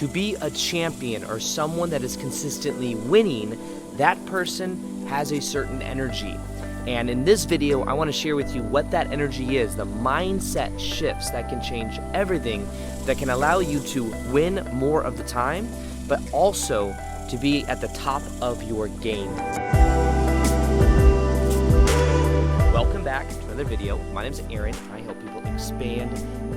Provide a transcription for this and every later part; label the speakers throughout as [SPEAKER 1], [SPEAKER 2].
[SPEAKER 1] To be a champion or someone that is consistently winning, that person has a certain energy. And in this video, I want to share with you what that energy is, the mindset shifts that can change everything, that can allow you to win more of the time, but also to be at the top of your game. Welcome back to another video. My name is Aaron, and I help people expand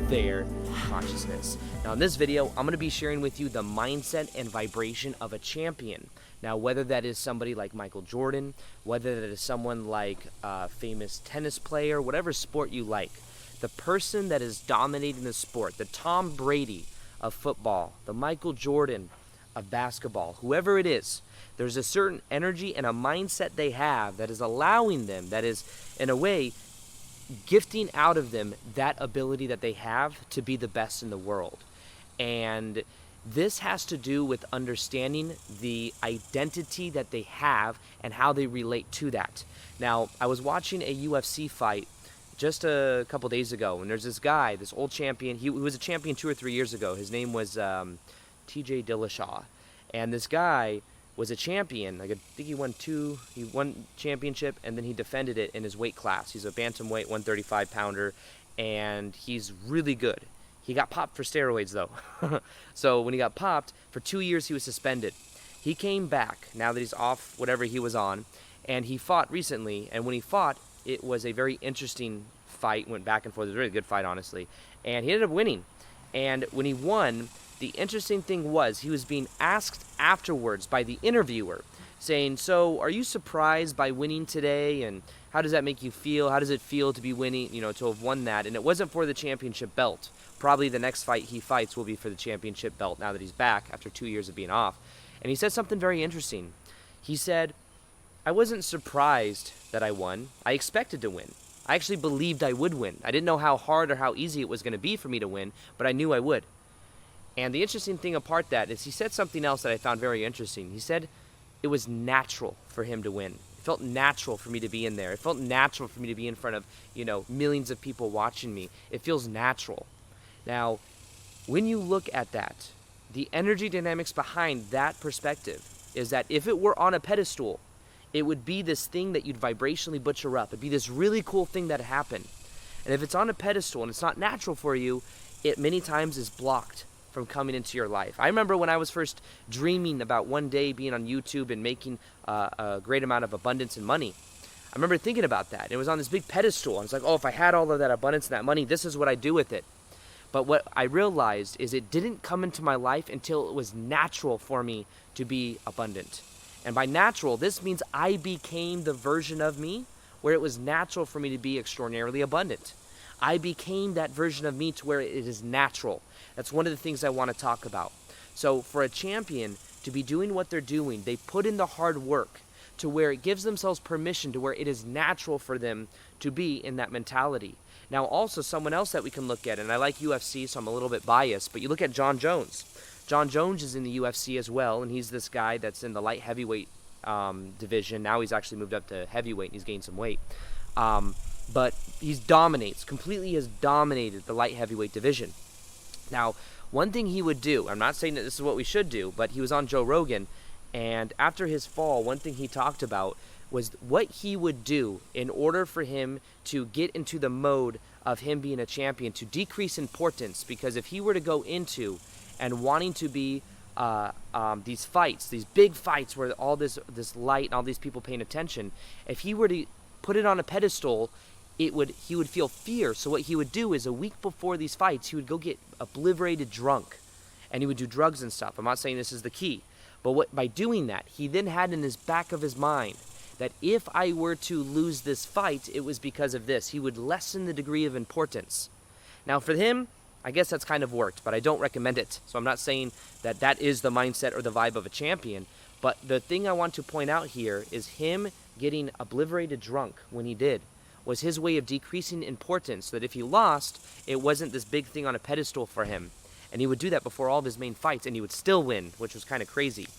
[SPEAKER 1] their consciousness. Now in this video, I'm going to be sharing with you the mindset and vibration of a champion. Now whether that is somebody like Michael Jordan, whether that is someone like a famous tennis player, whatever sport you like, the person that is dominating the sport, the Tom Brady of football, the Michael Jordan of basketball, whoever it is, there's a certain energy and a mindset they have that is allowing them, that is in a way gifting out of them that ability that they have to be the best in the world. And this has to do with understanding the identity that they have and how they relate to that. Now, I was watching a UFC fight just a couple days ago, and there's this guy, this old champion. He was a champion 2 or 3 years ago. His name was TJ Dillashaw. And this guy was a champion. I think he won championship, and then he defended it in his weight class. He's a bantamweight 135 pounder, and he's really good. He got popped for steroids though. So when he got popped, for 2 years he was suspended. He came back now that he's off whatever he was on, and he fought recently, and when he fought, it was a very interesting fight, went back and forth. It was a really good fight, honestly, and he ended up winning. And when he won, the interesting thing was he was being asked afterwards by the interviewer, saying, so are you surprised by winning today, and how does that make you feel? How does it feel to be winning, to have won that? And it wasn't for the championship belt. Probably the next fight he fights will be for the championship belt now that he's back after 2 years of being off. And he said something very interesting. He said, I wasn't surprised that I won. I expected to win. I actually believed I would win. I didn't know how hard or how easy it was going to be for me to win, but I knew I would. And the interesting thing apart that is he said something else that I found very interesting. He said it was natural for him to win. It felt natural for me to be in there. It felt natural for me to be in front of, millions of people watching me. It feels natural. Now, when you look at that, the energy dynamics behind that perspective is that if it were on a pedestal, it would be this thing that you'd vibrationally butcher up. It'd be this really cool thing that happened. And if it's on a pedestal and it's not natural for you, it many times is blocked from coming into your life. I remember when I was first dreaming about one day being on YouTube and making a great amount of abundance and money. I remember thinking about that. It was on this big pedestal. I was like, oh, if I had all of that abundance and that money, this is what I'd do with it. But what I realized is it didn't come into my life until it was natural for me to be abundant. And by natural, this means I became the version of me where it was natural for me to be extraordinarily abundant. I became that version of me to where it is natural. That's one of the things I want to talk about. So for a champion to be doing what they're doing, they put in the hard work to where it gives themselves permission to where it is natural for them to be in that mentality. Now also someone else that we can look at, and I like UFC, so I'm a little bit biased, but you look at Jon Jones. Jon Jones is in the UFC as well, and he's this guy that's in the light heavyweight division. Now he's actually moved up to heavyweight, and he's gained some weight. But he completely has dominated the light heavyweight division. Now, one thing he would do, I'm not saying that this is what we should do, but he was on Joe Rogan, and after his fall, one thing he talked about was what he would do in order for him to get into the mode of him being a champion, to decrease importance, because if he were to go into and wanting to be these fights, these big fights where all this light and all these people paying attention, if he were to put it on a pedestal, he would feel fear. So what he would do is a week before these fights, he would go get obliterated drunk, and he would do drugs and stuff. I'm not saying this is the key, but by doing that, he then had in his back of his mind that if I were to lose this fight, it was because of this. He would lessen the degree of importance. Now for him, I guess that's kind of worked, but I don't recommend it. So I'm not saying that that is the mindset or the vibe of a champion, but the thing I want to point out here is him getting obliterated drunk when he did was his way of decreasing importance, so that if he lost, it wasn't this big thing on a pedestal for him. And he would do that before all of his main fights, and he would still win, which was kind of crazy.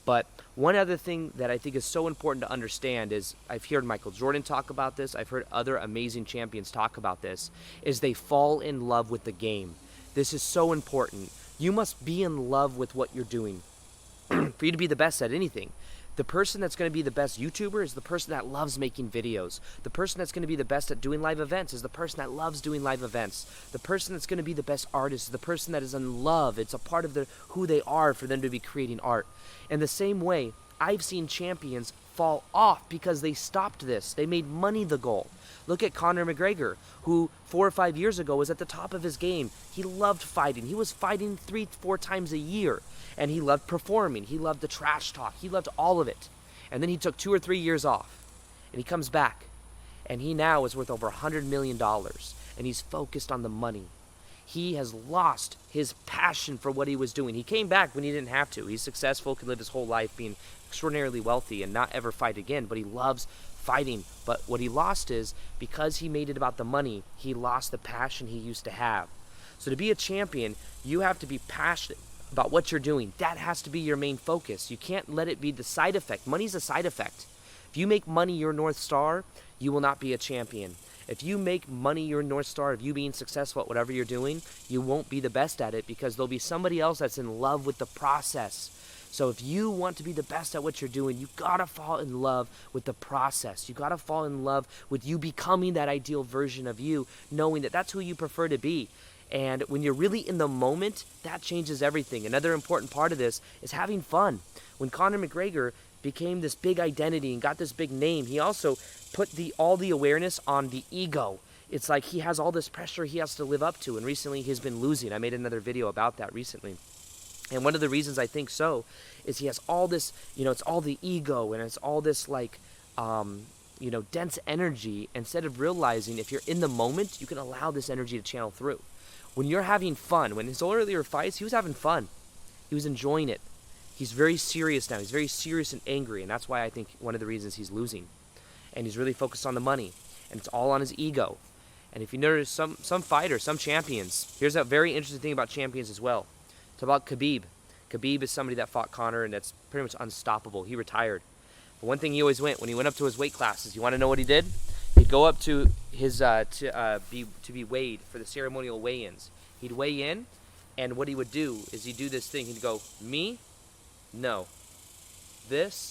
[SPEAKER 1] But one other thing that I think is so important to understand is, I've heard Michael Jordan talk about this, I've heard other amazing champions talk about this, is they fall in love with the game. This is so important. You must be in love with what you're doing for you to be the best at anything. The person that's going to be the best YouTuber is the person that loves making videos. The person that's going to be the best at doing live events is the person that loves doing live events. The person that's going to be the best artist is the person that is in love. It's a part of who they are for them to be creating art. In the same way, I've seen champions fall off because they stopped this. They made money the goal. Look at Conor McGregor, who 4 or 5 years ago was at the top of his game. He loved fighting. He was fighting 3-4 times a year. And he loved performing. He loved the trash talk. He loved all of it. And then he took 2 or 3 years off. And he comes back. And he now is worth over $100 million. And he's focused on the money. He has lost his passion for what he was doing. He came back when he didn't have to. He's successful, could live his whole life being extraordinarily wealthy and not ever fight again. But he loves fighting. But what he lost is, because he made it about the money, he lost the passion he used to have. So to be a champion, you have to be passionate about what you're doing. That has to be your main focus. You can't let it be the side effect. Money's a side effect. If you make money your North Star, you will not be a champion. If you make money your North Star of you being successful at whatever you're doing, you won't be the best at it because there'll be somebody else that's in love with the process. So if you want to be the best at what you're doing, you gotta fall in love with the process. You gotta fall in love with you becoming that ideal version of you, knowing that that's who you prefer to be. And when you're really in the moment, that changes everything. Another important part of this is having fun. When Conor McGregor became this big identity and got this big name, he also put all the awareness on the ego. It's like he has all this pressure he has to live up to, and recently he's been losing. I made another video about that recently. And one of the reasons I think so is he has all this, it's all the ego, and it's all this dense energy, instead of realizing if you're in the moment, you can allow this energy to channel through. When you're having fun, when his earlier fights, he was having fun. He was enjoying it. He's very serious now. He's very serious and angry, and that's why I think one of the reasons he's losing. And he's really focused on the money, and it's all on his ego. And if you notice some fighters, some champions, here's a very interesting thing about champions as well. It's about Khabib. Khabib is somebody that fought Conor, and that's pretty much unstoppable. He retired. But one thing he always when he went up to his weight classes, you want to know what he did? He'd go up to his to be weighed for the ceremonial weigh-ins. He'd weigh in, and what he would do is he'd do this thing. He'd go, me? No. That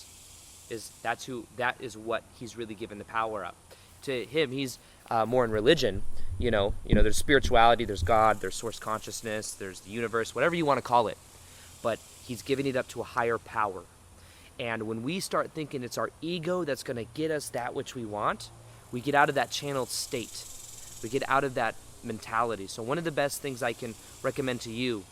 [SPEAKER 1] is what he's really given the power up. To him, he's more in religion. There's spirituality, there's God, there's source consciousness, there's the universe, whatever you want to call it. But he's giving it up to a higher power. And when we start thinking it's our ego that's going to get us that which we want, we get out of that channeled state. We get out of that mentality. So one of the best things I can recommend to you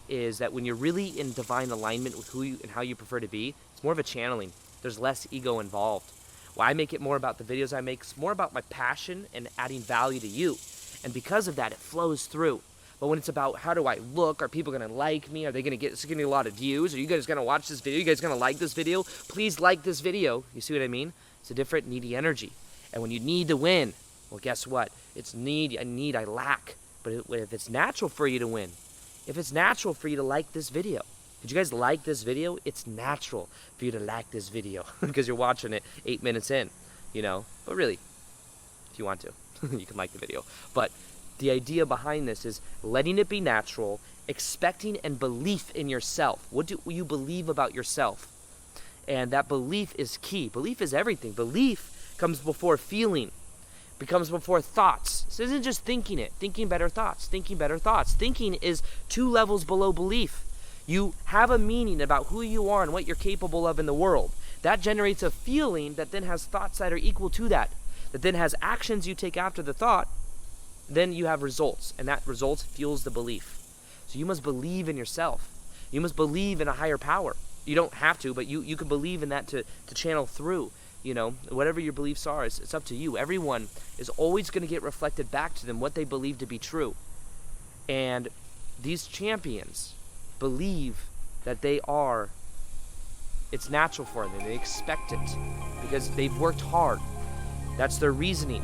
[SPEAKER 1] is that when you're really in divine alignment with who you and how you prefer to be, it's more of a channeling. There's less ego involved. Why I make it more about the videos I make, it's more about my passion and adding value to you. And because of that, it flows through. But when it's about how do I look, are people going to like me? Are they going to get a lot of views? Are you guys going to watch this video? Are you guys going to like this video? Please like this video. You see what I mean? It's a different needy energy. And when you need to win, well, guess what? It's I lack. But if it's natural for you to win, if it's natural for you to like this video, did you guys like this video? It's natural for you to like this video because you're watching it 8 minutes in, But really, if you want to, you can like the video. But the idea behind this is letting it be natural, expecting and belief in yourself. What do you believe about yourself? And that belief is key. Belief is everything. Belief comes before feeling, becomes before thoughts. This isn't just thinking it. Thinking better thoughts. Thinking better thoughts. Thinking is 2 levels below belief. You have a meaning about who you are and what you're capable of in the world. That generates a feeling that then has thoughts that are equal to that then has actions you take after the thought. Then you have results, and that results fuels the belief. So you must believe in yourself. You must believe in a higher power. You don't have to, but you can believe in that to channel through. Whatever your beliefs are, it's up to you. Everyone is always going to get reflected back to them what they believe to be true. And these champions believe that it's natural for them. They expect it because they've worked hard. That's their reasoning.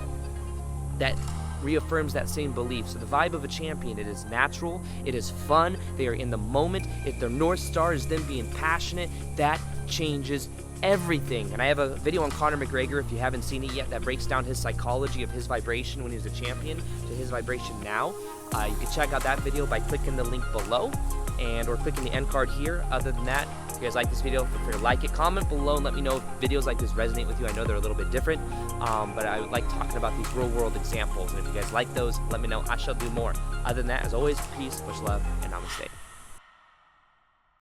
[SPEAKER 1] That reaffirms that same belief. So the vibe of a champion, it is natural, it is fun, they are in the moment. If their North Star is them being passionate, that changes everything. And I have a video on Conor McGregor, if you haven't seen it yet, that breaks down his psychology of his vibration when he was a champion to his vibration now. You can check out that video by clicking the link below or clicking the end card here. Other than that, if you guys like this video, feel free to like it, comment below, and let me know if videos like this resonate with you. I know they're a little bit different, but I like talking about these real world examples, and if you guys like those, let me know. I shall do more. Other than that, as always, peace, much love, and namaste.